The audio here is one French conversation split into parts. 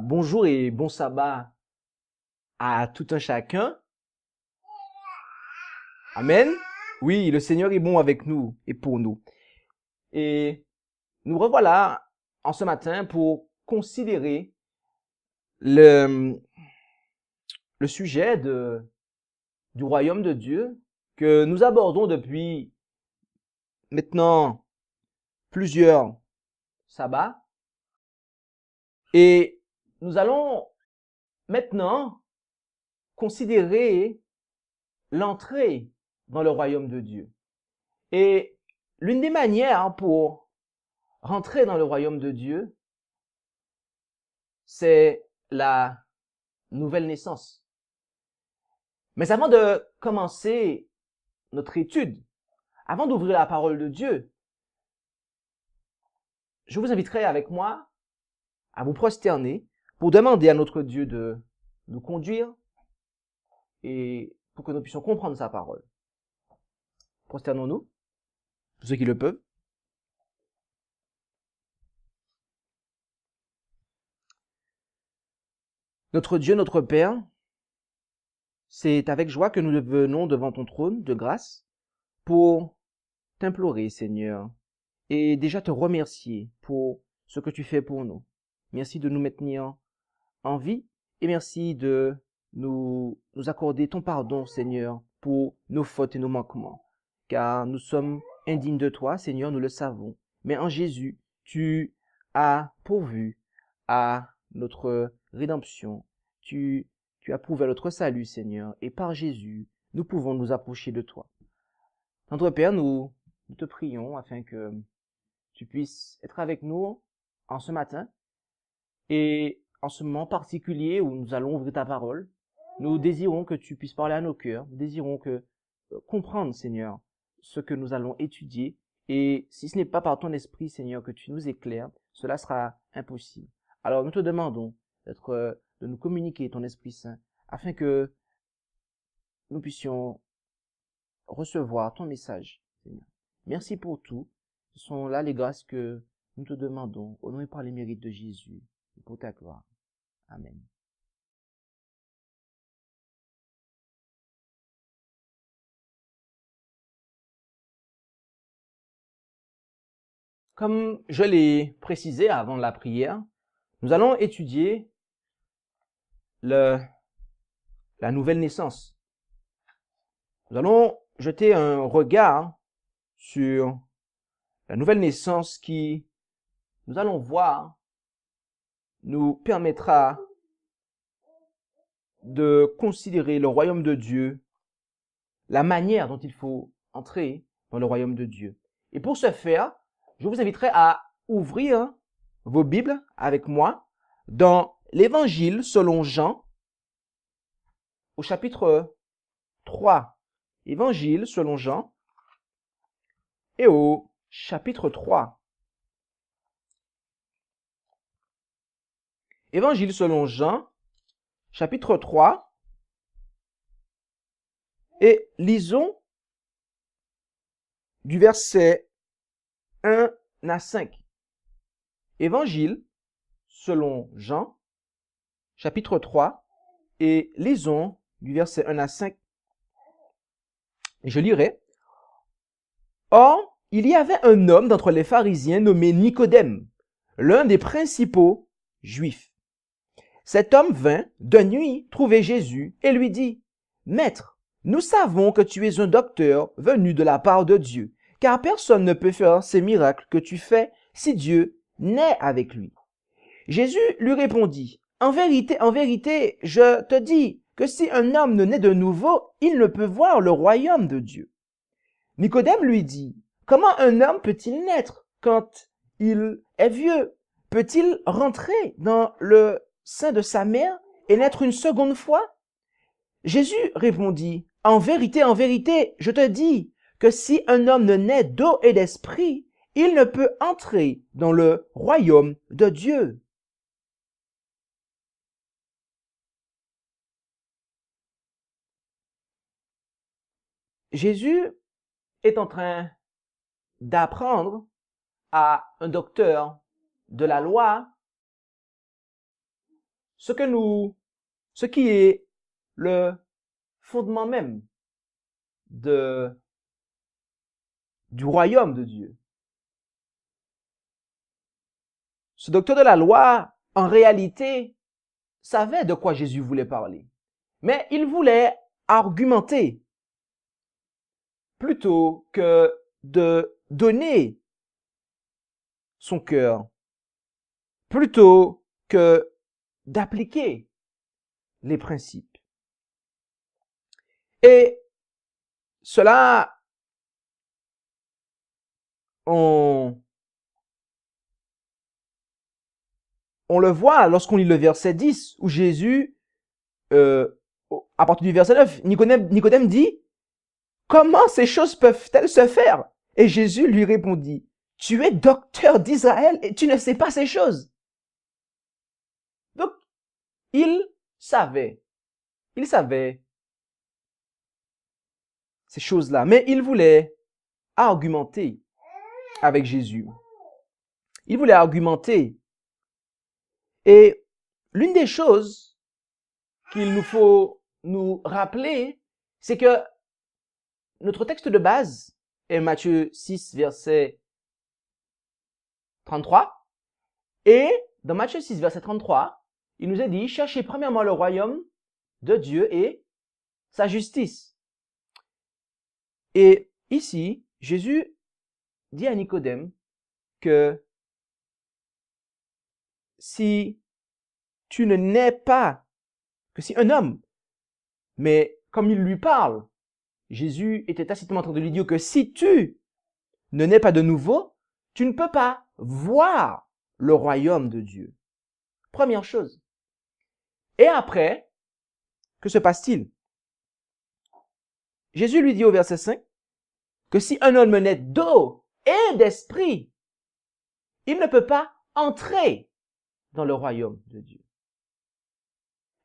bonjour et bon sabbat à tout un chacun. Amen. Oui, le Seigneur est bon avec nous et pour nous. Et nous revoilà en ce matin pour considérer le sujet du royaume de Dieu que nous abordons depuis maintenant plusieurs sabbats. Et nous allons maintenant considérer l'entrée dans le royaume de Dieu. Et l'une des manières pour rentrer dans le royaume de Dieu, c'est la nouvelle naissance. Mais avant de commencer notre étude, avant d'ouvrir la parole de Dieu, je vous inviterai avec moi à vous prosterner pour demander à notre Dieu de nous conduire et pour que nous puissions comprendre sa parole. Prosternons-nous, pour ceux qui le peuvent. Notre Dieu, notre Père, c'est avec joie que nous venons devant ton trône de grâce pour t'implorer, Seigneur, et déjà te remercier pour ce que tu fais pour nous. Merci de nous maintenir en vie et merci de nous accorder ton pardon, Seigneur, pour nos fautes et nos manquements. Car nous sommes indignes de toi, Seigneur, nous le savons. Mais en Jésus, tu as pourvu à notre rédemption. Tu as prouvé notre salut, Seigneur, et par Jésus, nous pouvons nous approcher de toi. Notre Père, nous te prions afin que tu puisses être avec nous en ce matin et en ce moment particulier où nous allons ouvrir ta parole. Nous désirons que tu puisses parler à nos cœurs. Nous désirons comprendre, Seigneur, ce que nous allons étudier. Et si ce n'est pas par ton esprit, Seigneur, que tu nous éclaires, cela sera impossible. Alors nous te demandons de nous communiquer ton Esprit Saint afin que nous puissions recevoir ton message, Seigneur. Merci pour tout. Ce sont là les grâces que nous te demandons, au nom et par les mérites de Jésus, et pour ta gloire. Amen. Comme je l'ai précisé avant la prière, nous allons étudier la nouvelle naissance. Nous allons jeter un regard sur la nouvelle naissance qui, nous allons voir, nous permettra de considérer le royaume de Dieu, la manière dont il faut entrer dans le royaume de Dieu. Et pour ce faire, je vous inviterai à ouvrir vos Bibles avec moi dans l'Évangile selon Jean, au chapitre 3. Évangile selon Jean et au chapitre 3. Évangile selon Jean, chapitre 3, et lisons du verset 1 à 5. Évangile selon Jean, chapitre 3, et lisons du verset 1 à 5. Et je lirai. Or, il y avait un homme d'entre les pharisiens nommé Nicodème, l'un des principaux juifs. Cet homme vint de nuit trouver Jésus et lui dit, « Maître, nous savons que tu es un docteur venu de la part de Dieu, car personne ne peut faire ces miracles que tu fais si Dieu n'est avec lui. » Jésus lui répondit, « en vérité, je te dis que si un homme ne naît de nouveau, il ne peut voir le royaume de Dieu. » Nicodème lui dit, « Comment un homme peut-il naître quand il est vieux? Peut-il rentrer dans le sein de sa mère et naître une seconde fois? » Jésus répondit, « en vérité, je te dis que si un homme ne naît d'eau et d'esprit, il ne peut entrer dans le royaume de Dieu. » Jésus est en train d'apprendre à un docteur de la loi ce qui est le fondement même du royaume de Dieu. Ce docteur de la loi, en réalité, savait de quoi Jésus voulait parler. Mais il voulait argumenter plutôt que de donner son cœur, plutôt que d'appliquer les principes. Et cela, on le voit lorsqu'on lit le verset 10, où Jésus, à partir du verset 9, Nicodème dit, « Comment ces choses peuvent-elles se faire ?» Et Jésus lui répondit, « Tu es docteur d'Israël et tu ne sais pas ces choses. » Donc, il savait ces choses-là, mais il voulait argumenter avec Jésus. Il voulait argumenter. Et l'une des choses qu'il nous faut nous rappeler, c'est que notre texte de base est Matthieu 6, verset 33. Et dans Matthieu 6, verset 33, il nous est dit, « Cherchez premièrement le royaume de Dieu et sa justice. » Et ici, Jésus dit à Nicodème que si tu ne nais pas, que si un homme, mais comme il lui parle, Jésus était tacitement en train de lui dire que si tu ne nais pas de nouveau, tu ne peux pas voir le royaume de Dieu. Première chose. Et après, que se passe-t-il? Jésus lui dit au verset 5 que si un homme naît d'eau et d'esprit, il ne peut pas entrer dans le royaume de Dieu.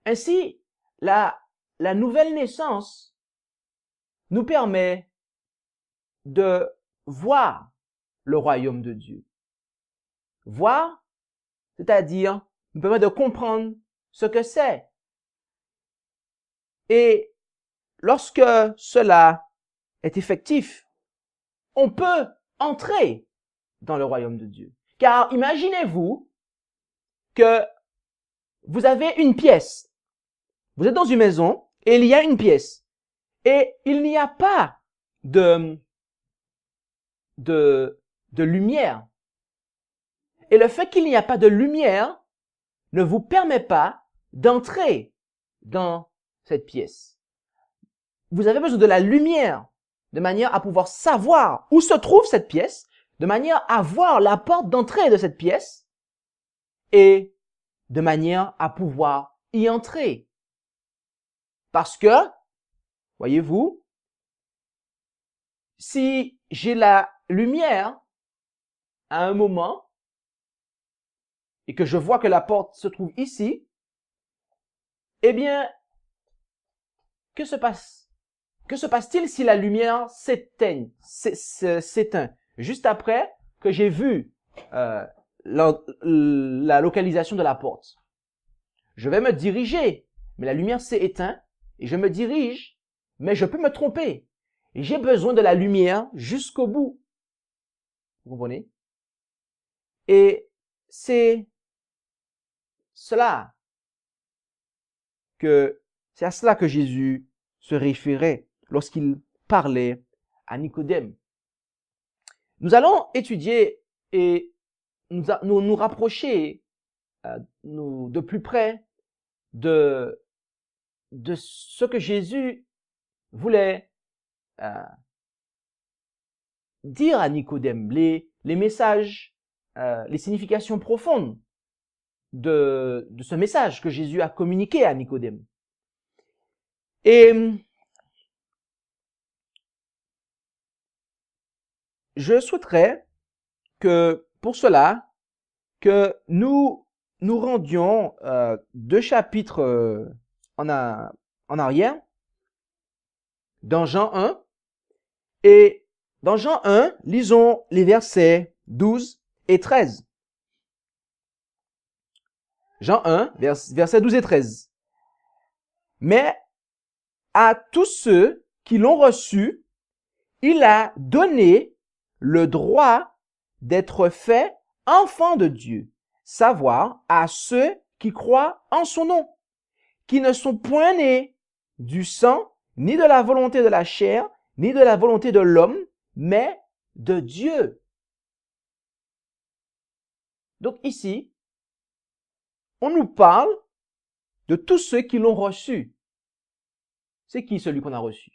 Ainsi, la nouvelle naissance nous permet de voir le royaume de Dieu. Voir, c'est-à-dire, nous permet de comprendre ce que c'est. Et lorsque cela est effectif, on peut entrer dans le royaume de Dieu. Car imaginez-vous que vous avez une pièce. Vous êtes dans une maison et il y a une pièce. Et il n'y a pas de lumière. Et le fait qu'il n'y a pas de lumière ne vous permet pas d'entrer dans cette pièce. Vous avez besoin de la lumière de manière à pouvoir savoir où se trouve cette pièce, de manière à voir la porte d'entrée de cette pièce et de manière à pouvoir y entrer. Parce que, voyez-vous, si j'ai la lumière à un moment et que je vois que la porte se trouve ici, eh bien, que se passe-t-il si la lumière s'éteint juste après que j'ai vu la localisation de la porte? Je vais me diriger, mais la lumière s'est éteinte et je me dirige, mais je peux me tromper. Et j'ai besoin de la lumière jusqu'au bout. Vous comprenez? Et c'est c'est à cela que Jésus se référait lorsqu'il parlait à Nicodème. Nous allons étudier et nous rapprocher de plus près de ce que Jésus voulait dire à Nicodème, les messages, les significations profondes de ce message que Jésus a communiqué à Nicodème. Et je souhaiterais que, pour cela, que nous rendions 2 chapitres en arrière, dans Jean 1. Et dans Jean 1, lisons les versets 12 et 13. Jean 1, versets 12 et 13. Mais à tous ceux qui l'ont reçu, il a donné le droit d'être fait enfants de Dieu, savoir à ceux qui croient en son nom, qui ne sont point nés du sang, ni de la volonté de la chair, ni de la volonté de l'homme, mais de Dieu. Donc ici, on nous parle de tous ceux qui l'ont reçu. C'est qui celui qu'on a reçu?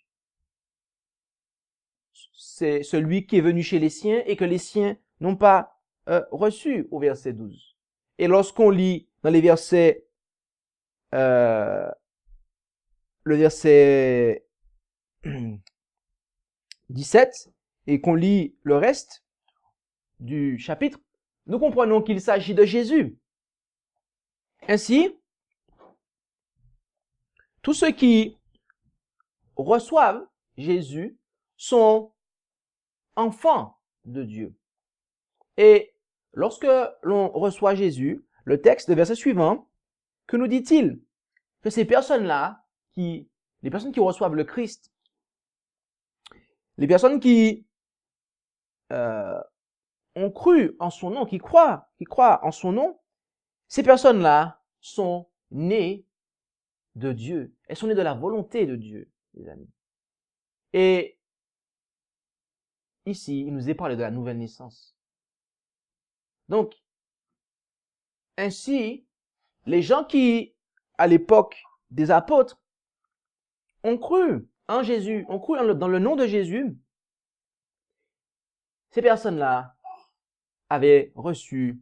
C'est celui qui est venu chez les siens et que les siens n'ont pas reçu au verset 12. Et lorsqu'on lit dans les versets, le verset 17 et qu'on lit le reste du chapitre, nous comprenons qu'il s'agit de Jésus. Ainsi, tous ceux qui reçoivent Jésus sont enfants de Dieu. Et lorsque l'on reçoit Jésus, le texte, le verset suivant, que nous dit-il? Que ces personnes-là, les personnes qui reçoivent le Christ, les personnes qui ont cru en son nom, qui croient en son nom, ces personnes-là sont nées de Dieu. Elles sont nées de la volonté de Dieu, les amis. Et ici, il nous est parlé de la nouvelle naissance. Donc, ainsi, les gens qui, à l'époque des apôtres, ont cru en Jésus, ont cru dans le nom de Jésus, ces personnes-là avaient reçu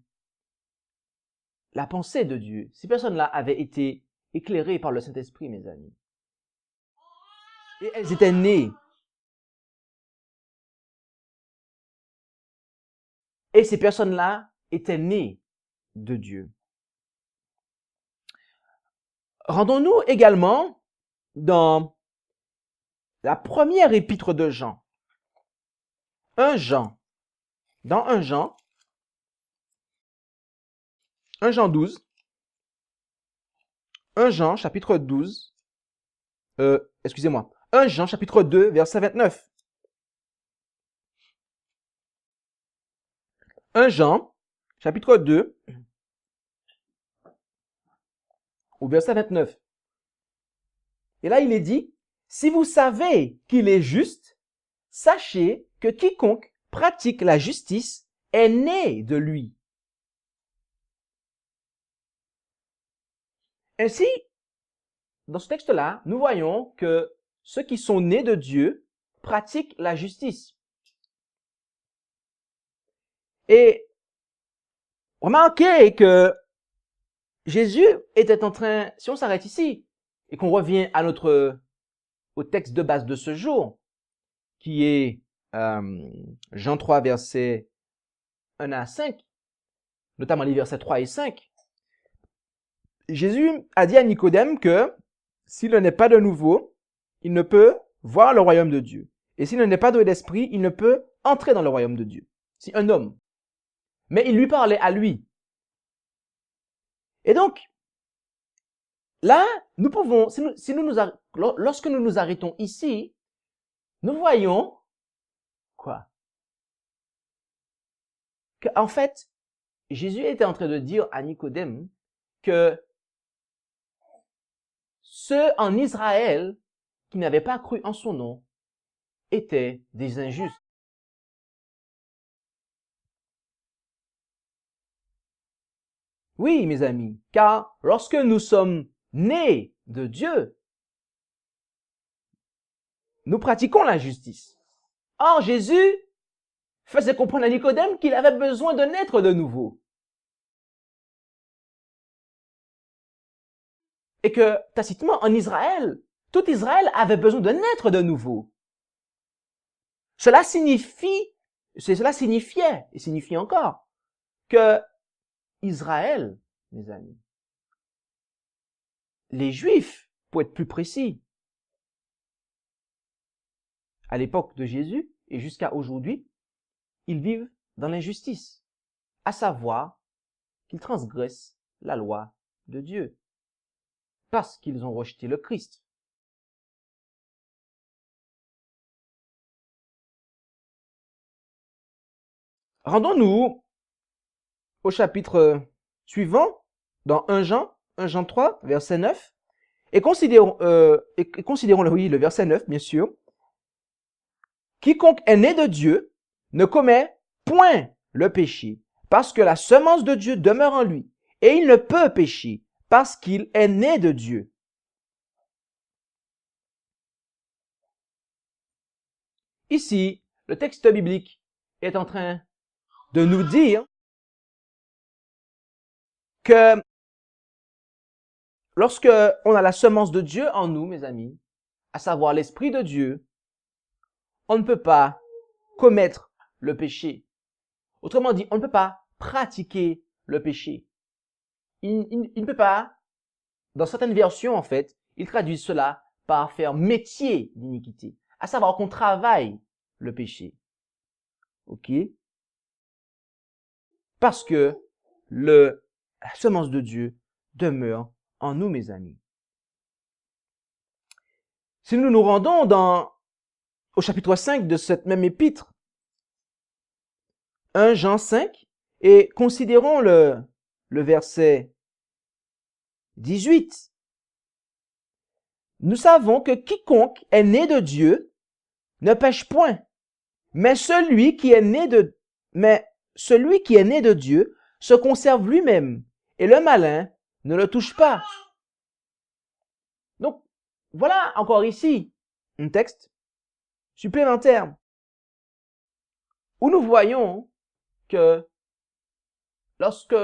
la pensée de Dieu. Ces personnes-là avaient été éclairées par le Saint-Esprit, mes amis. Et elles étaient nées. Et ces personnes-là étaient nées de Dieu. Rendons-nous également dans la première épître de Jean. 1 Jean. Dans 1 Jean 12. 1 Jean chapitre 12. 1 Jean chapitre 2 verset 29. 1 Jean chapitre 2 au verset 29. Et là, il est dit, si vous savez qu'il est juste, sachez que quiconque pratique la justice est né de lui. Ainsi, dans ce texte-là, nous voyons que ceux qui sont nés de Dieu pratiquent la justice. Et remarquez que Jésus était en train, si on s'arrête ici, et qu'on revient à au texte de base de ce jour, qui est Jean 3, versets 1 à 5, notamment les versets 3 et 5, Jésus a dit à Nicodème que s'il n'est pas de nouveau, il ne peut voir le royaume de Dieu. Et s'il n'est pas de l'esprit, il ne peut entrer dans le royaume de Dieu. C'est un homme. Mais il lui parlait à lui. Et donc, là, nous pouvons, lorsque nous nous arrêtons ici, nous voyons quoi? En fait, Jésus était en train de dire à Nicodème que ceux en Israël qui n'avaient pas cru en son nom étaient des injustes. Oui, mes amis, car lorsque nous sommes nés de Dieu, nous pratiquons la justice. Or, Jésus faisait comprendre à Nicodème qu'il avait besoin de naître de nouveau. Et que, tacitement, en Israël, tout Israël avait besoin de naître de nouveau. Cela signifiait, et signifie encore, que Israël, mes amis, les Juifs, pour être plus précis, à l'époque de Jésus et jusqu'à aujourd'hui, ils vivent dans l'injustice, à savoir qu'ils transgressent la loi de Dieu, parce qu'ils ont rejeté le Christ. Rendons-nous au chapitre suivant, dans 1 Jean 3, verset 9, et considérons le verset 9, bien sûr. Quiconque est né de Dieu ne commet point le péché, parce que la semence de Dieu demeure en lui, et il ne peut pécher, parce qu'il est né de Dieu. Ici, le texte biblique est en train de nous dire que lorsque on a la semence de Dieu en nous, mes amis, à savoir l'Esprit de Dieu, on ne peut pas commettre le péché. Autrement dit, on ne peut pas pratiquer le péché. Il ne peut pas, dans certaines versions en fait, ils traduisent cela par faire métier d'iniquité, à savoir qu'on travaille le péché. Ok? Parce que la semence de Dieu demeure en nous, mes amis. Si nous nous rendons au chapitre 5 de cette même épître, 1 Jean 5, et considérons le verset 18. Nous savons que quiconque est né de Dieu ne pêche point, mais celui qui est né de Dieu se conserve lui-même, et le malin ne le touche pas. Donc, voilà encore ici un texte supplémentaire où nous voyons que lorsque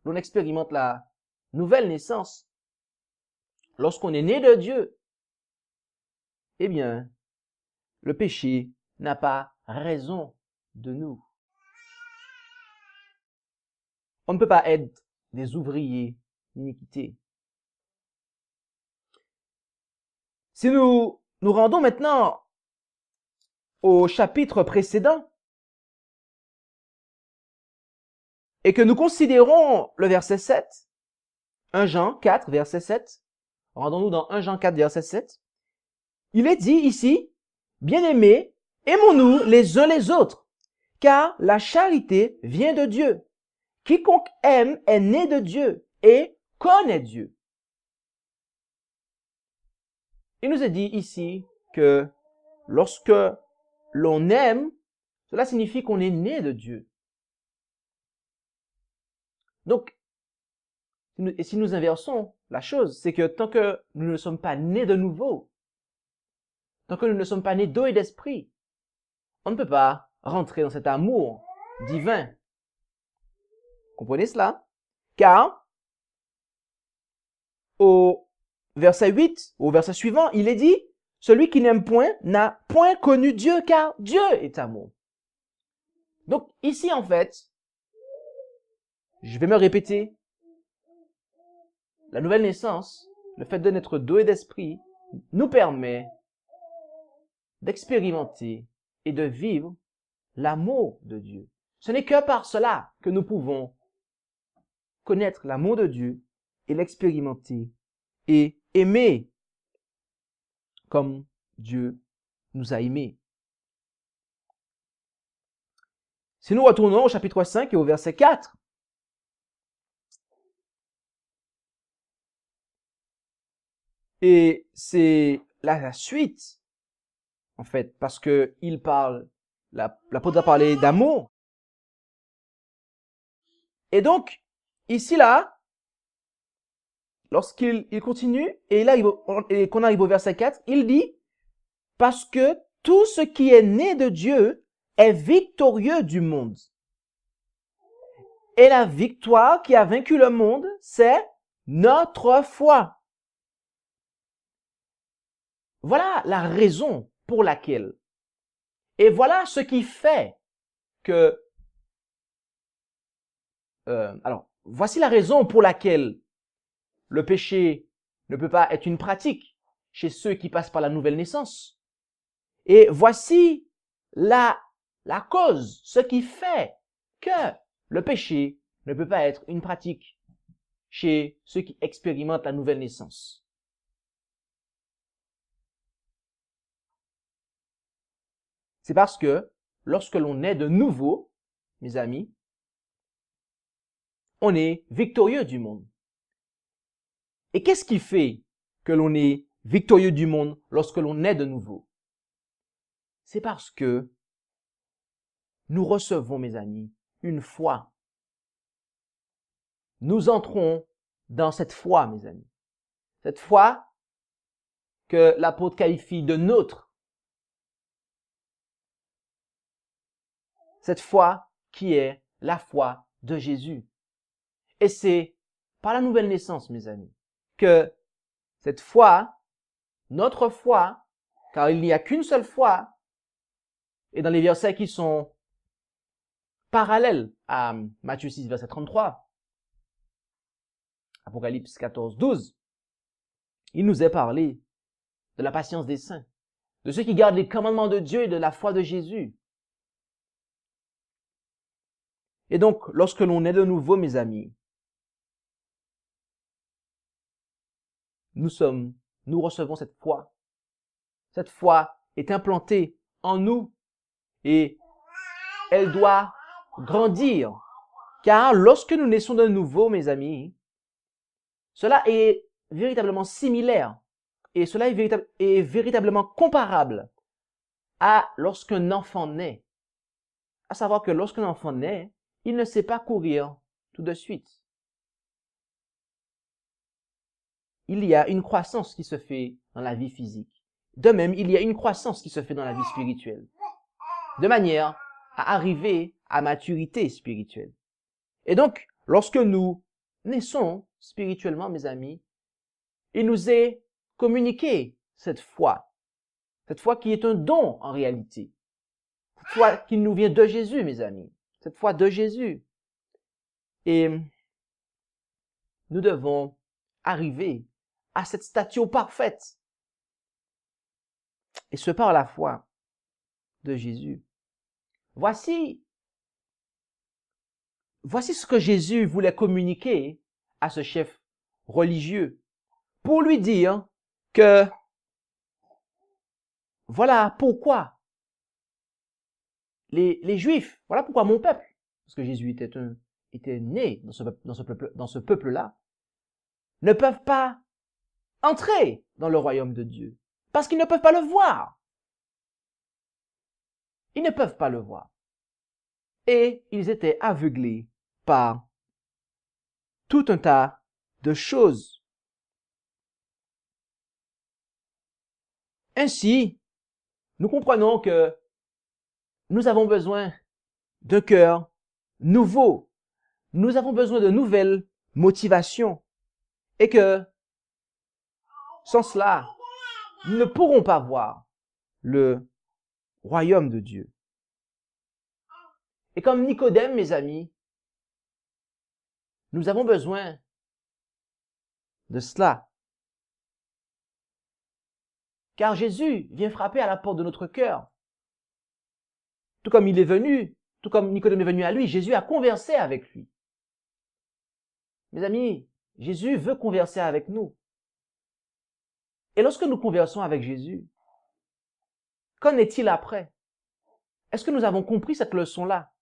l'on expérimente la nouvelle naissance, lorsqu'on est né de Dieu, eh bien, le péché n'a pas raison de nous. On ne peut pas être des ouvriers d'iniquité. Si nous nous rendons maintenant au chapitre précédent et que nous considérons le verset 7, 1 Jean 4, verset 7, rendons-nous dans 1 Jean 4, verset 7, il est dit ici, « Bien-aimés, aimons-nous les uns les autres, car la charité vient de Dieu. Quiconque aime est né de Dieu et connaît Dieu. » Il nous est dit ici que lorsque l'on aime, cela signifie qu'on est né de Dieu. Donc, si nous inversons la chose, c'est que tant que nous ne sommes pas nés de nouveau, tant que nous ne sommes pas nés d'eau et d'esprit, on ne peut pas rentrer dans cet amour divin. Comprenez cela? Car au verset 8, au verset suivant, il est dit, « Celui qui n'aime point n'a point connu Dieu, car Dieu est amour. » Donc ici, en fait, je vais me répéter, la nouvelle naissance, le fait de naître d'eau et d'esprit, nous permet d'expérimenter et de vivre l'amour de Dieu. Ce n'est que par cela que nous pouvons connaître l'amour de Dieu et l'expérimenter et aimer comme Dieu nous a aimés. Si nous retournons au chapitre 5 et au verset 4, et c'est la suite, en fait, parce que il parle, l'apôtre a parlé d'amour. Et donc, ici, là, lorsqu'il continue, et là, et qu'on arrive au verset 4, il dit, parce que tout ce qui est né de Dieu est victorieux du monde. Et la victoire qui a vaincu le monde, c'est notre foi. Voilà la raison pour laquelle. Et voilà ce qui fait que... alors, voici la raison pour laquelle le péché ne peut pas être une pratique chez ceux qui passent par la nouvelle naissance. Et voici la cause, ce qui fait que le péché ne peut pas être une pratique chez ceux qui expérimentent la nouvelle naissance. C'est parce que lorsque l'on est de nouveau, mes amis, on est victorieux du monde. Et qu'est-ce qui fait que l'on est victorieux du monde lorsque l'on est de nouveau? C'est parce que nous recevons, mes amis, une foi. Nous entrons dans cette foi, mes amis. Cette foi que l'apôtre qualifie de nôtre. Cette foi qui est la foi de Jésus. Et c'est par la nouvelle naissance, mes amis, que cette foi, notre foi, car il n'y a qu'une seule foi, et dans les versets qui sont parallèles à Matthieu 6, verset 33, Apocalypse 14, 12, il nous est parlé de la patience des saints, de ceux qui gardent les commandements de Dieu et de la foi de Jésus. Et donc, lorsque l'on est de nouveau, mes amis, nous recevons cette foi. Cette foi est implantée en nous et elle doit grandir. Car lorsque nous naissons de nouveau, mes amis, cela est véritablement similaire et cela est véritablement comparable à lorsqu'un enfant naît. À savoir que lorsqu'un enfant naît, il ne sait pas courir tout de suite. Il y a une croissance qui se fait dans la vie physique. De même, il y a une croissance qui se fait dans la vie spirituelle. De manière à arriver à maturité spirituelle. Et donc, lorsque nous naissons spirituellement, mes amis, il nous est communiqué cette foi qui est un don en réalité, cette foi qui nous vient de Jésus, mes amis, cette foi de Jésus. Et nous devons arriver à cette stature parfaite, et ce par la foi de Jésus. Voici ce que Jésus voulait communiquer à ce chef religieux pour lui dire que voilà pourquoi les Juifs, voilà pourquoi mon peuple, parce que Jésus était né dans ce peuple-là, ne peuvent pas entrer dans le royaume de Dieu, parce qu'ils ne peuvent pas le voir. Ils ne peuvent pas le voir. Et ils étaient aveuglés par tout un tas de choses. Ainsi, nous comprenons que nous avons besoin d'un cœur nouveau. Nous avons besoin de nouvelles motivations. Et que, sans cela, nous ne pourrons pas voir le royaume de Dieu. Et comme Nicodème, mes amis, nous avons besoin de cela. Car Jésus vient frapper à la porte de notre cœur. Tout comme Nicodème est venu à lui, Jésus a conversé avec lui. Mes amis, Jésus veut converser avec nous. Et lorsque nous conversons avec Jésus, qu'en est-il après? Est-ce que nous avons compris cette leçon-là?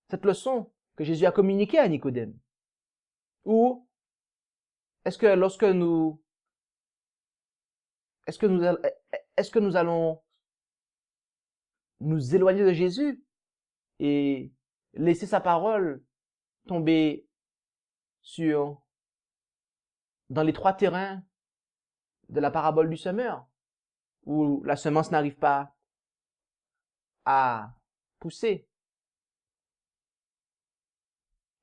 Cette leçon que Jésus a communiquée à Nicodème? Ou est-ce que nous allons nous éloigner de Jésus et laisser sa parole tomber dans les trois terrains de la parabole du semeur, où la semence n'arrive pas à pousser?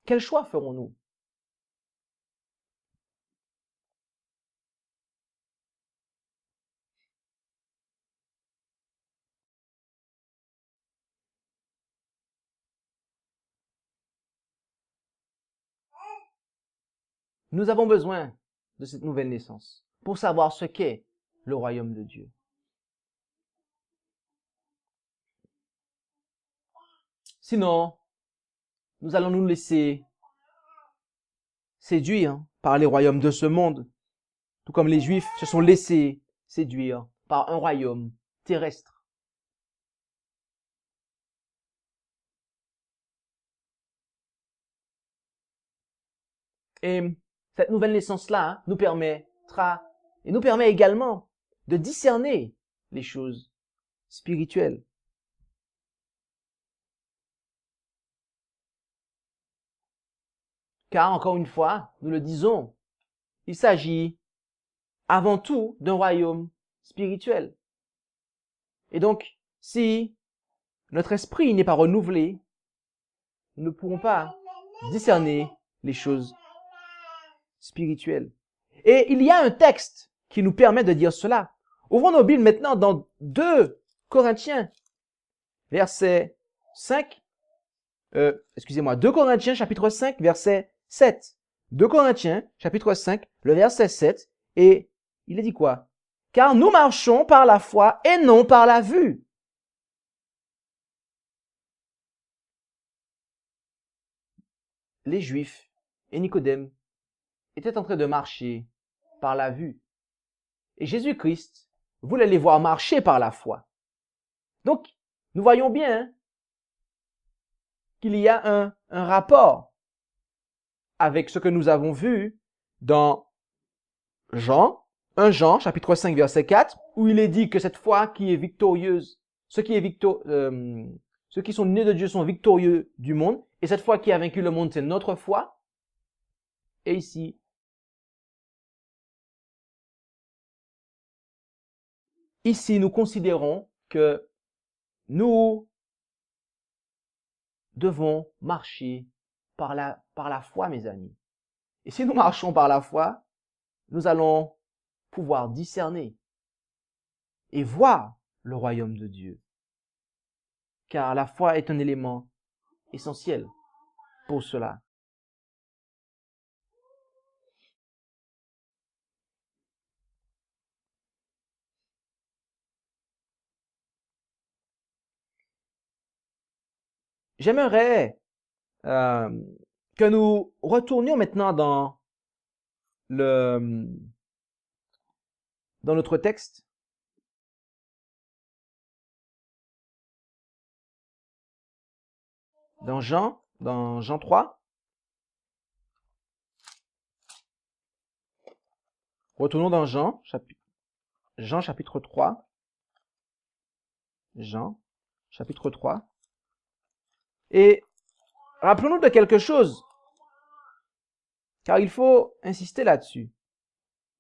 Quel choix ferons-nous? Nous avons besoin de cette nouvelle naissance pour savoir ce qu'est le royaume de Dieu. Sinon, nous allons nous laisser séduire par les royaumes de ce monde, tout comme les Juifs se sont laissés séduire par un royaume terrestre. Et cette nouvelle naissance-là nous permettra, et nous permet également de discerner les choses spirituelles. Car, encore une fois, nous le disons, il s'agit avant tout d'un royaume spirituel. Et donc, si notre esprit n'est pas renouvelé, nous ne pourrons pas discerner les choses spirituelles. Et il y a un texte qui nous permet de dire cela. Ouvrons nos Bibles maintenant dans 2 Corinthiens, verset 5. 2 Corinthiens, chapitre 5, verset 7. 2 Corinthiens, chapitre 5, le verset 7. Et il est dit quoi? Car nous marchons par la foi et non par la vue. Les Juifs et Nicodème étaient en train de marcher par la vue. Et Jésus-Christ voulait les voir marcher par la foi. Donc, nous voyons bien qu'il y a un rapport avec ce que nous avons vu dans Jean, 1 Jean, chapitre 5, verset 4, où il est dit que cette foi qui est victorieuse, ceux qui sont nés de Dieu sont victorieux du monde, et cette foi qui a vaincu le monde, c'est notre foi. Et ici, nous considérons que nous devons marcher par la foi, mes amis. Et si nous marchons par la foi, nous allons pouvoir discerner et voir le royaume de Dieu. Car la foi est un élément essentiel pour cela. J'aimerais que nous retournions maintenant dans notre texte. Dans Jean 3. Retournons dans Jean chapitre 3. Jean chapitre 3. Et rappelons-nous de quelque chose, car il faut insister là-dessus.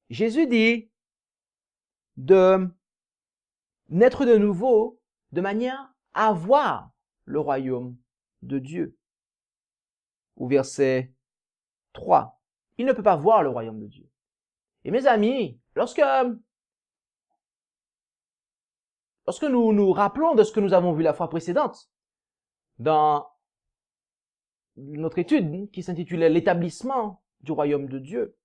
Jésus dit de naître de nouveau de manière à voir le royaume de Dieu. Au verset 3, il ne peut pas voir le royaume de Dieu. Et mes amis, lorsque nous nous rappelons de ce que nous avons vu la fois précédente, dans notre étude qui s'intitulait l'établissement du royaume de Dieu,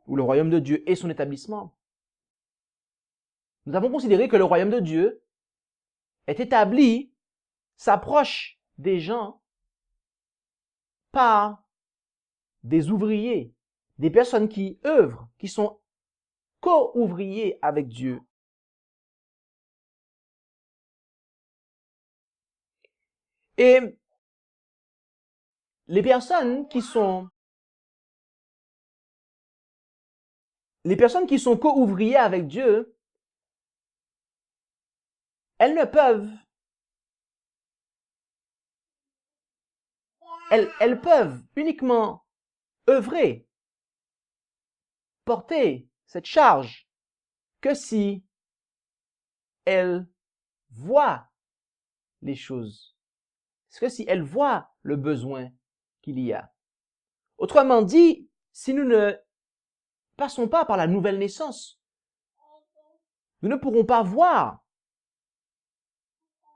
ou le royaume de Dieu et son établissement, nous avons considéré que le royaume de Dieu est établi, s'approche des gens par des ouvriers, des personnes qui œuvrent, qui sont co-ouvriers avec Dieu. Et les personnes qui sont co-ouvriers avec Dieu, elles peuvent uniquement œuvrer, porter cette charge que si elles voient les choses, que si elles voient le besoin qu'il y a. Autrement dit, si nous ne passons pas par la nouvelle naissance, nous ne pourrons pas voir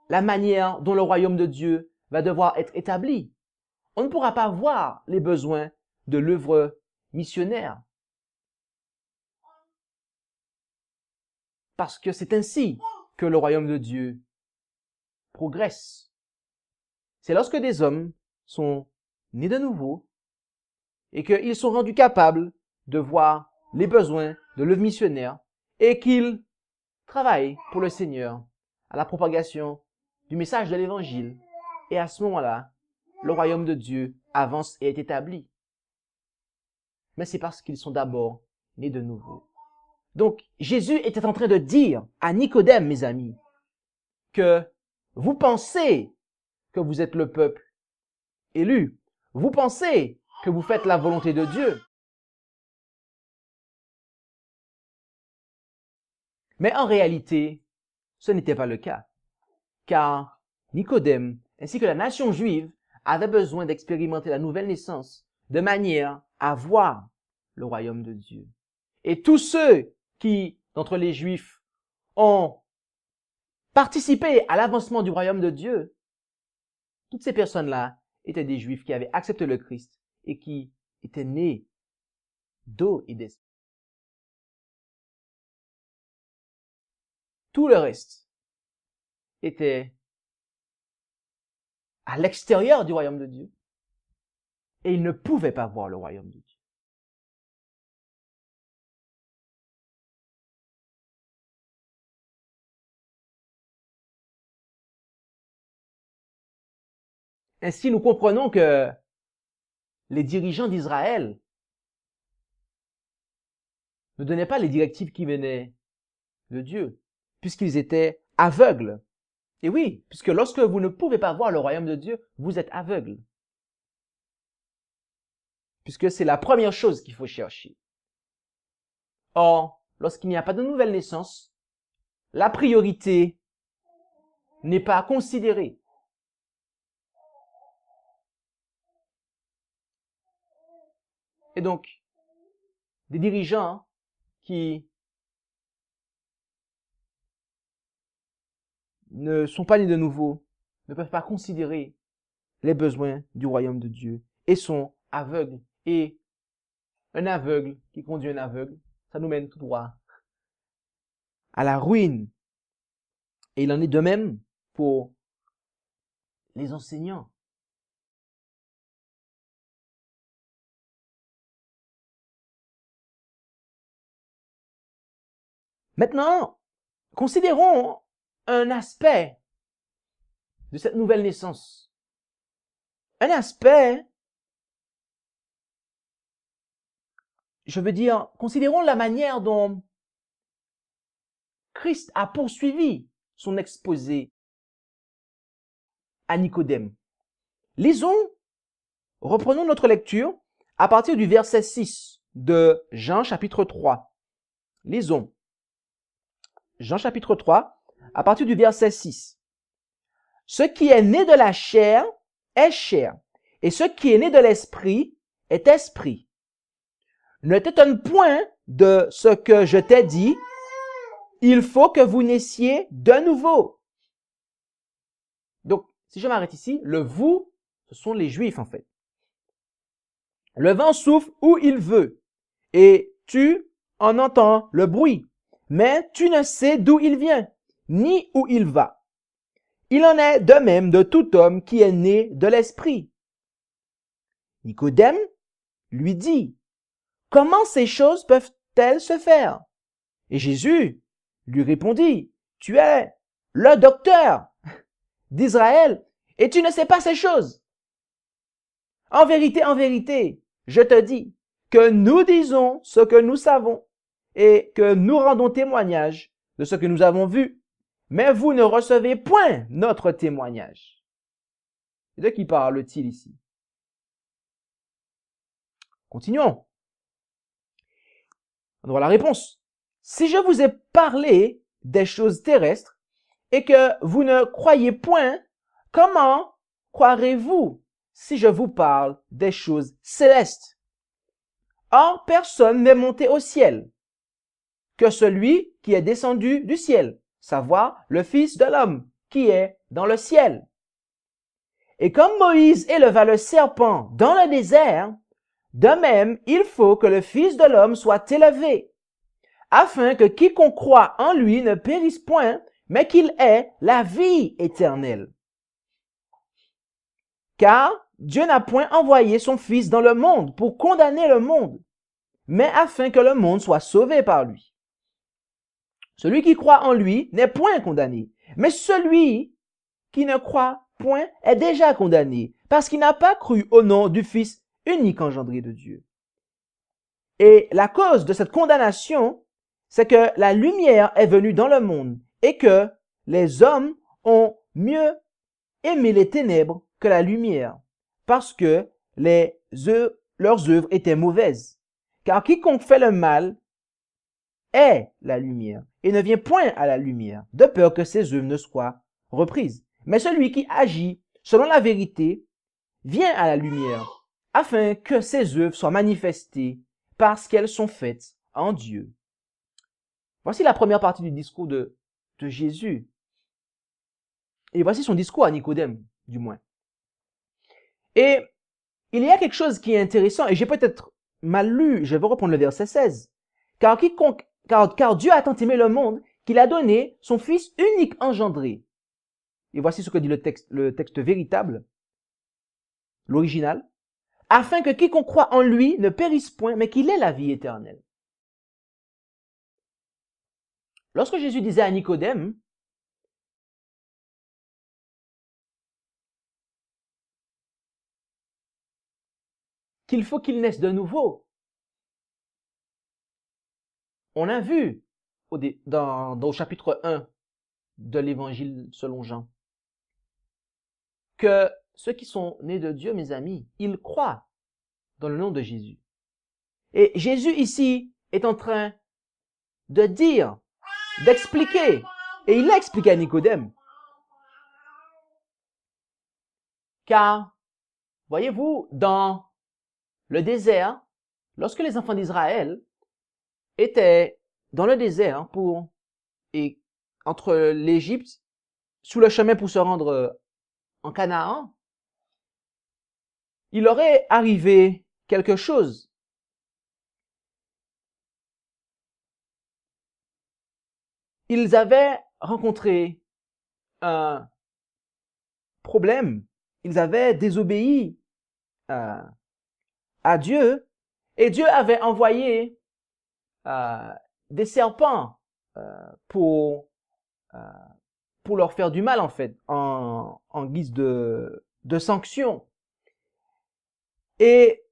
la manière dont le royaume de Dieu va devoir être établi. On ne pourra pas voir les besoins de l'œuvre missionnaire. Parce que c'est ainsi que le royaume de Dieu progresse. C'est lorsque des hommes sont nés de nouveau et qu'ils sont rendus capables de voir les besoins de l'œuvre missionnaire et qu'ils travaillent pour le Seigneur à la propagation du message de l'Évangile. Et à ce moment-là, le royaume de Dieu avance et est établi. Mais c'est parce qu'ils sont d'abord nés de nouveau. Donc, Jésus était en train de dire à Nicodème, mes amis, que vous pensez que vous êtes le peuple élu. Vous pensez que vous faites la volonté de Dieu. Mais en réalité, ce n'était pas le cas. Car Nicodème, ainsi que la nation juive, avaient besoin d'expérimenter la nouvelle naissance de manière à voir le royaume de Dieu. Et tous ceux qui, d'entre les Juifs, ont participé à l'avancement du royaume de Dieu, toutes ces personnes-là étaient des Juifs qui avaient accepté le Christ et qui étaient nés d'eau et d'esprit. Tout le reste était à l'extérieur du royaume de Dieu et ils ne pouvaient pas voir le royaume de Dieu. Ainsi, nous comprenons que les dirigeants d'Israël ne donnaient pas les directives qui venaient de Dieu, puisqu'ils étaient aveugles. Et oui, puisque lorsque vous ne pouvez pas voir le royaume de Dieu, vous êtes aveugle. Puisque c'est la première chose qu'il faut chercher. Or, lorsqu'il n'y a pas de nouvelle naissance, la priorité n'est pas considérée. Et donc, des dirigeants qui ne sont pas nés de nouveau ne peuvent pas considérer les besoins du royaume de Dieu et sont aveugles. Et un aveugle qui conduit un aveugle, ça nous mène tout droit à la ruine. Et il en est de même pour les enseignants. Maintenant, considérons un aspect de cette nouvelle naissance. Un aspect, je veux dire, considérons la manière dont Christ a poursuivi son exposé à Nicodème. Reprenons notre lecture à partir du verset 6 de Jean chapitre 3. Lisons. Jean chapitre 3, à partir du verset 6. Ce qui est né de la chair est chair, et ce qui est né de l'esprit est esprit. Ne t'étonne point de ce que je t'ai dit, il faut que vous naissiez de nouveau. Donc, si je m'arrête ici, le vous, ce sont les Juifs en fait. Le vent souffle où il veut, et tu en entends le bruit, mais tu ne sais d'où il vient, ni où il va. Il en est de même de tout homme qui est né de l'esprit. Nicodème lui dit, comment ces choses peuvent-elles se faire? Et Jésus lui répondit, tu es le docteur d'Israël et tu ne sais pas ces choses. En vérité, je te dis que nous disons ce que nous savons et que nous rendons témoignage de ce que nous avons vu, mais vous ne recevez point notre témoignage. De qui parle-t-il ici? Continuons. On aura la réponse. Si je vous ai parlé des choses terrestres et que vous ne croyez point, comment croirez-vous si je vous parle des choses célestes? Or, personne n'est monté au ciel que celui qui est descendu du ciel, savoir le Fils de l'homme qui est dans le ciel. Et comme Moïse éleva le serpent dans le désert, de même, il faut que le Fils de l'homme soit élevé, afin que quiconque croit en lui ne périsse point, mais qu'il ait la vie éternelle. Car Dieu n'a point envoyé son Fils dans le monde pour condamner le monde, mais afin que le monde soit sauvé par lui. Celui qui croit en lui n'est point condamné, mais celui qui ne croit point est déjà condamné, parce qu'il n'a pas cru au nom du Fils unique engendré de Dieu. Et la cause de cette condamnation, c'est que la lumière est venue dans le monde et que les hommes ont mieux aimé les ténèbres que la lumière, parce que leurs œuvres étaient mauvaises. Car quiconque fait le mal est la lumière et ne vient point à la lumière, de peur que ses œuvres ne soient reprises. Mais celui qui agit selon la vérité vient à la lumière, afin que ses œuvres soient manifestées parce qu'elles sont faites en Dieu. Voici la première partie du discours de Jésus. Et voici son discours à Nicodème, du moins. Et il y a quelque chose qui est intéressant, et j'ai peut-être mal lu, je vais reprendre le verset 16. Car Dieu a tant aimé le monde qu'il a donné son Fils unique engendré. Et voici ce que dit le texte véritable, l'original, afin que quiconque croit en lui ne périsse point, mais qu'il ait la vie éternelle. Lorsque Jésus disait à Nicodème, qu'il faut qu'il naisse de nouveau, on a vu au chapitre 1 de l'évangile selon Jean que ceux qui sont nés de Dieu, mes amis, ils croient dans le nom de Jésus. Et Jésus ici est en train de dire, d'expliquer, et il l'a expliqué à Nicodème. Car, voyez-vous, dans le désert, lorsque les enfants d'Israël étaient dans le désert et entre l'Égypte, sous le chemin pour se rendre en Canaan, il aurait arrivé quelque chose. Ils avaient rencontré un problème. Ils avaient désobéi à Dieu et Dieu avait envoyé des serpents pour leur faire du mal en fait, en guise de sanction. Et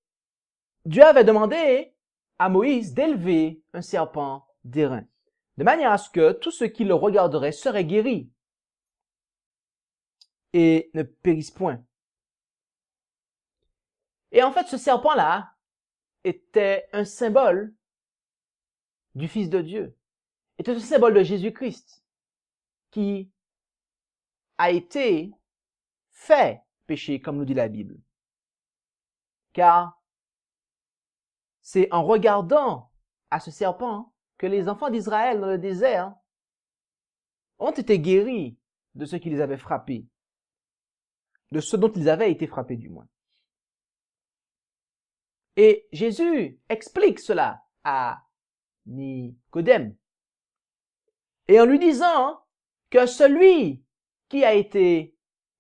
Dieu avait demandé à Moïse d'élever un serpent d'airain, de manière à ce que tous ceux qui le regarderaient seraient guéris et ne périssent point. Et en fait, ce serpent-là était un symbole du Fils de Dieu, était un symbole de Jésus-Christ qui a été fait péché, comme nous dit la Bible. Car c'est en regardant à ce serpent que les enfants d'Israël dans le désert ont été guéris de ce qui les avait frappés, de ce dont ils avaient été frappés du moins. Et Jésus explique cela à Nicodème. Et en lui disant que celui qui a été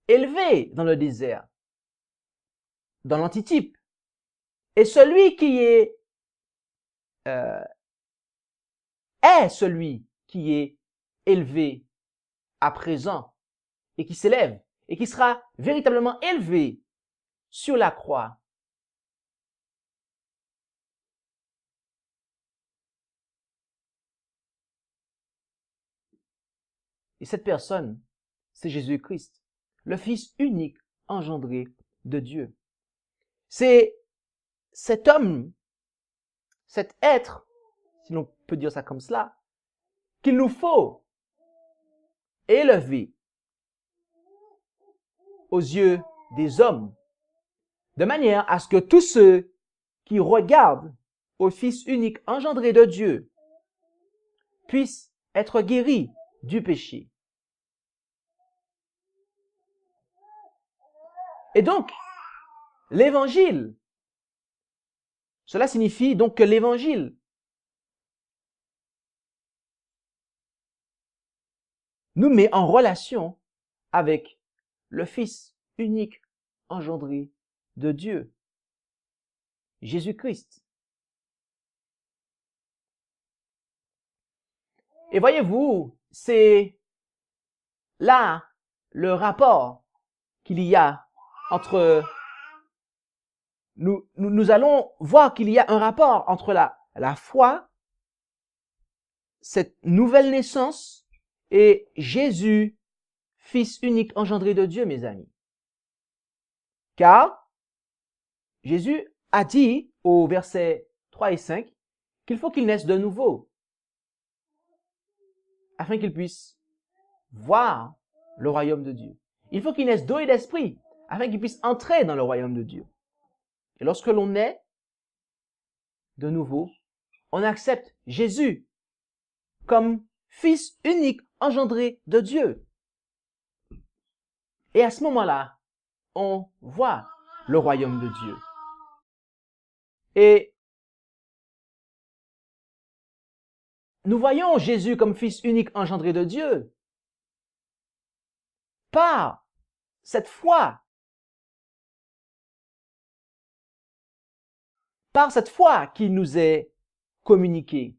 élevé dans le désert, dans l'antitype, et celui qui est celui qui est élevé à présent et qui s'élève et qui sera véritablement élevé sur la croix. Et cette personne, c'est Jésus-Christ, le Fils unique engendré de Dieu. C'est cet homme, cet être, si l'on peut dire ça comme cela, qu'il nous faut élever aux yeux des hommes, de manière à ce que tous ceux qui regardent au Fils unique engendré de Dieu puissent être guéris du péché. Et donc, l'évangile, cela signifie donc que l'évangile nous met en relation avec le Fils unique engendré de Dieu, Jésus-Christ. Et voyez-vous, c'est là le rapport qu'il y a entre... Nous allons voir qu'il y a un rapport entre la foi, cette nouvelle naissance, et Jésus, Fils unique engendré de Dieu, mes amis. Car Jésus a dit au verset 3 et 5 qu'il faut qu'il naisse de nouveau afin qu'il puisse voir le royaume de Dieu. Il faut qu'il naisse d'eau et d'esprit afin qu'il puisse entrer dans le royaume de Dieu. Et lorsque l'on naît de nouveau, on accepte Jésus comme Fils unique engendré de Dieu. Et à ce moment-là, on voit le royaume de Dieu. Et nous voyons Jésus comme Fils unique engendré de Dieu par cette foi. Par cette foi qui nous est communiquée.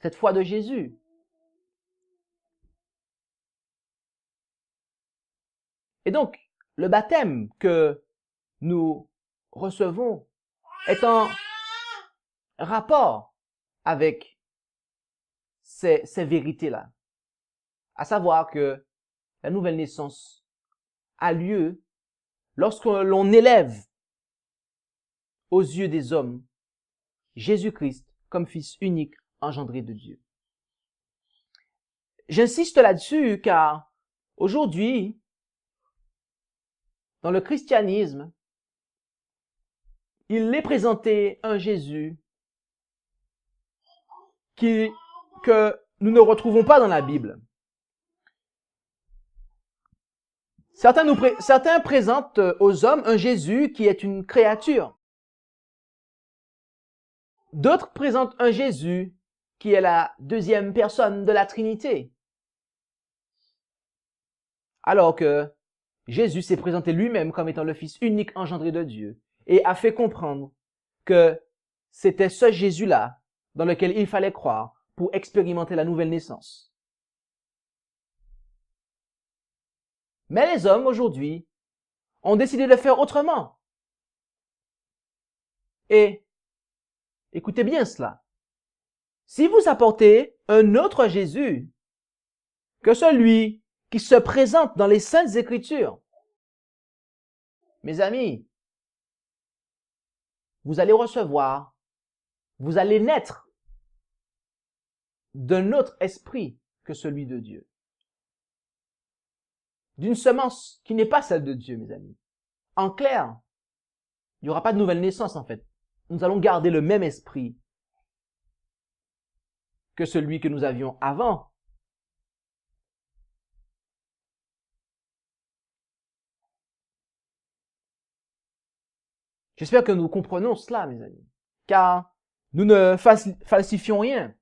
Cette foi de Jésus. Et donc, le baptême que nous recevons est en rapport avec ces vérités-là. À savoir que la nouvelle naissance a lieu lorsque l'on élève aux yeux des hommes Jésus-Christ comme Fils unique engendré de Dieu. J'insiste là-dessus car aujourd'hui, dans le christianisme, il est présenté un Jésus que nous ne retrouvons pas dans la Bible. Certains présentent aux hommes un Jésus qui est une créature. D'autres présentent un Jésus qui est la deuxième personne de la Trinité. Alors que Jésus s'est présenté lui-même comme étant le Fils unique engendré de Dieu et a fait comprendre que c'était ce Jésus-là dans lequel il fallait croire pour expérimenter la nouvelle naissance. Mais les hommes aujourd'hui ont décidé de faire autrement. Et écoutez bien cela. Si vous apportez un autre Jésus que celui qui se présente dans les Saintes Écritures, mes amis, vous allez naître d'un autre esprit que celui de Dieu. D'une semence qui n'est pas celle de Dieu, mes amis. En clair, il n'y aura pas de nouvelle naissance en fait. Nous allons garder le même esprit que celui que nous avions avant. J'espère que nous comprenons cela, mes amis, car nous ne falsifions rien.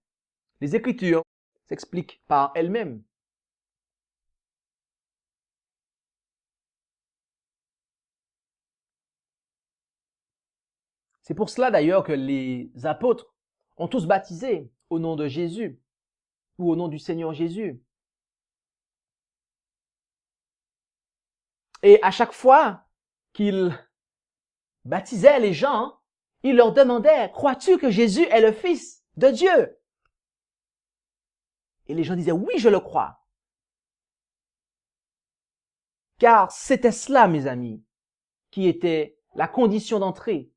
Les Écritures s'expliquent par elles-mêmes. C'est pour cela d'ailleurs que les apôtres ont tous baptisé au nom de Jésus ou au nom du Seigneur Jésus. Et à chaque fois qu'ils baptisaient les gens, ils leur demandaient, crois-tu que Jésus est le Fils de Dieu? Et les gens disaient, oui, je le crois. Car c'était cela, mes amis, qui était la condition d'entrée.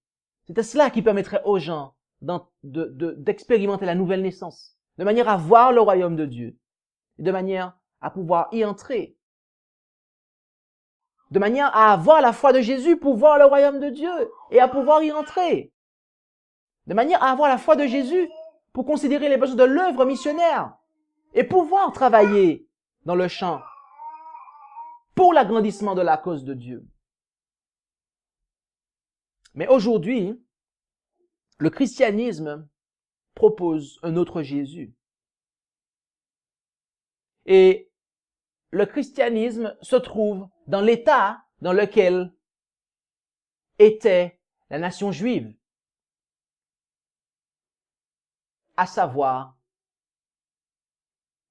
C'était cela qui permettrait aux gens d'expérimenter la nouvelle naissance, de manière à voir le royaume de Dieu, de manière à pouvoir y entrer, de manière à avoir la foi de Jésus pour voir le royaume de Dieu et à pouvoir y entrer, de manière à avoir la foi de Jésus pour considérer les besoins de l'œuvre missionnaire et pouvoir travailler dans le champ pour l'agrandissement de la cause de Dieu. Mais aujourd'hui, le christianisme propose un autre Jésus. Et le christianisme se trouve dans l'état dans lequel était la nation juive, à savoir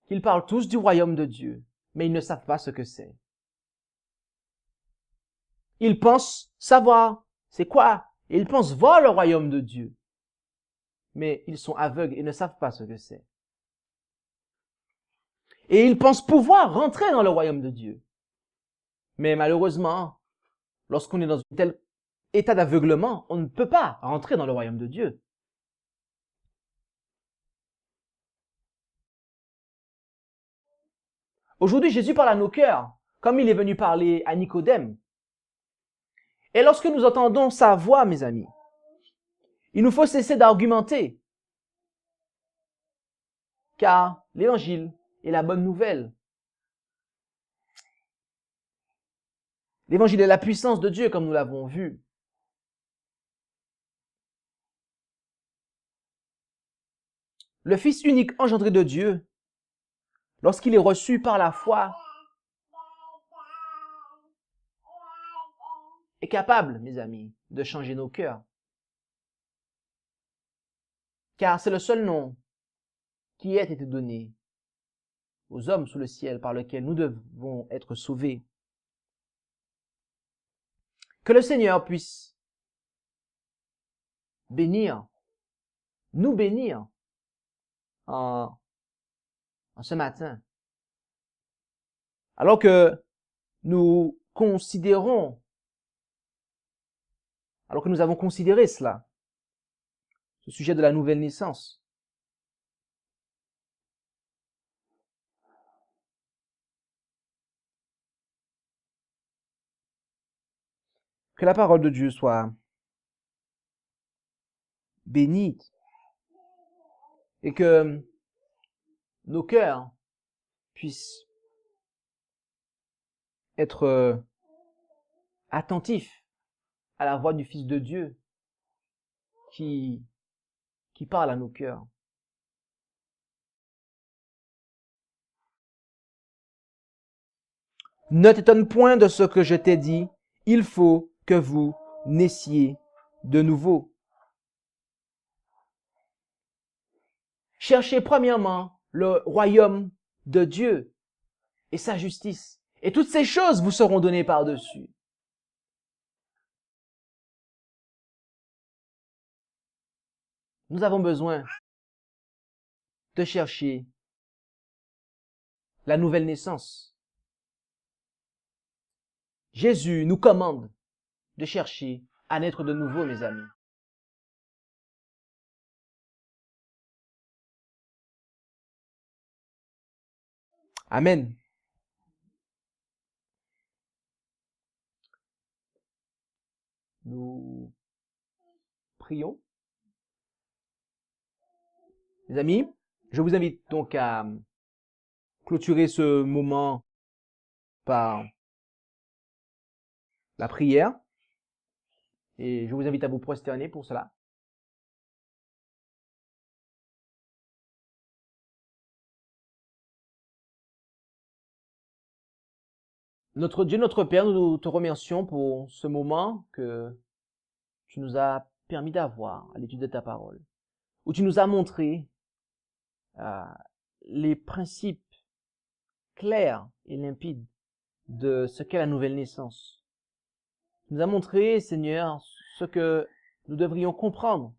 qu'ils parlent tous du royaume de Dieu, mais ils ne savent pas ce que c'est. Ils pensent savoir c'est quoi, et ils pensent voir le royaume de Dieu, mais ils sont aveugles et ne savent pas ce que c'est. Et ils pensent pouvoir rentrer dans le royaume de Dieu. Mais malheureusement, lorsqu'on est dans un tel état d'aveuglement, on ne peut pas rentrer dans le royaume de Dieu. Aujourd'hui, Jésus parle à nos cœurs, comme il est venu parler à Nicodème. Et lorsque nous entendons sa voix, mes amis, il nous faut cesser d'argumenter, car l'évangile est la bonne nouvelle. L'évangile est la puissance de Dieu, comme nous l'avons vu. Le Fils unique engendré de Dieu, lorsqu'il est reçu par la foi, est capable, mes amis, de changer nos cœurs. Car c'est le seul nom qui ait été donné aux hommes sous le ciel par lequel nous devons être sauvés. Que le Seigneur puisse bénir, nous bénir en ce matin. Alors que nous avons considéré cela, ce sujet de la nouvelle naissance, que la parole de Dieu soit bénie et que nos cœurs puissent être attentifs à la voix du Fils de Dieu qui parle à nos cœurs. Ne t'étonne point de ce que je t'ai dit, il faut que vous naissiez de nouveau. Cherchez premièrement le royaume de Dieu et sa justice, et toutes ces choses vous seront données par-dessus. Nous avons besoin de chercher la nouvelle naissance. Jésus nous commande de chercher à naître de nouveau, mes amis. Amen. Nous prions. Mes amis, je vous invite donc à clôturer ce moment par la prière. Et je vous invite à vous prosterner pour cela. Notre Dieu, notre Père, nous te remercions pour ce moment que tu nous as permis d'avoir à l'étude de ta parole, où tu nous as montré les principes clairs et limpides de ce qu'est la nouvelle naissance. Tu nous as montré, Seigneur, ce que nous devrions comprendre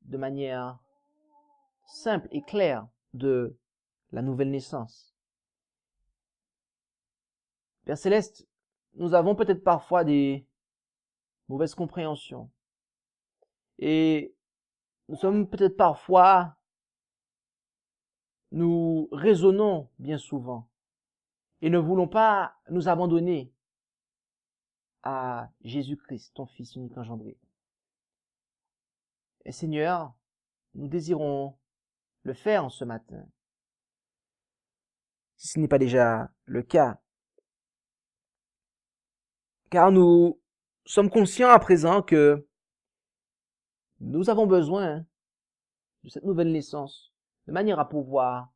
de manière simple et claire de la nouvelle naissance. Père Céleste, nous avons peut-être parfois des mauvaises compréhensions. Et nous raisonnons bien souvent et ne voulons pas nous abandonner à Jésus-Christ, ton Fils unique engendré. Et Seigneur, nous désirons le faire en ce matin, si ce n'est pas déjà le cas. Car nous sommes conscients à présent que nous avons besoin de cette nouvelle naissance, de manière à pouvoir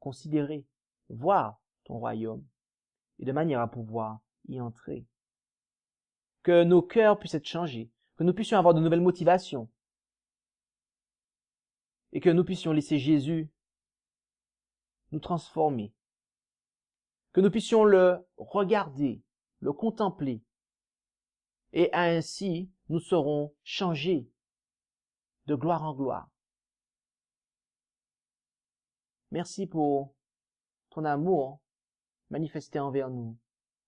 considérer, voir ton royaume, et de manière à pouvoir y entrer. que nos cœurs puissent être changés, que nous puissions avoir de nouvelles motivations et que nous puissions laisser Jésus nous transformer, que nous puissions le regarder, le contempler et ainsi nous serons changés de gloire en gloire. Merci pour ton amour manifesté envers nous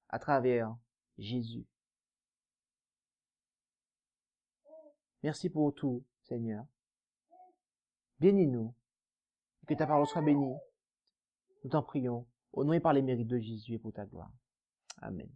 à travers Jésus. Merci pour tout, Seigneur. Bénis-nous, que ta parole soit bénie. Nous t'en prions, au nom et par les mérites de Jésus et pour ta gloire. Amen.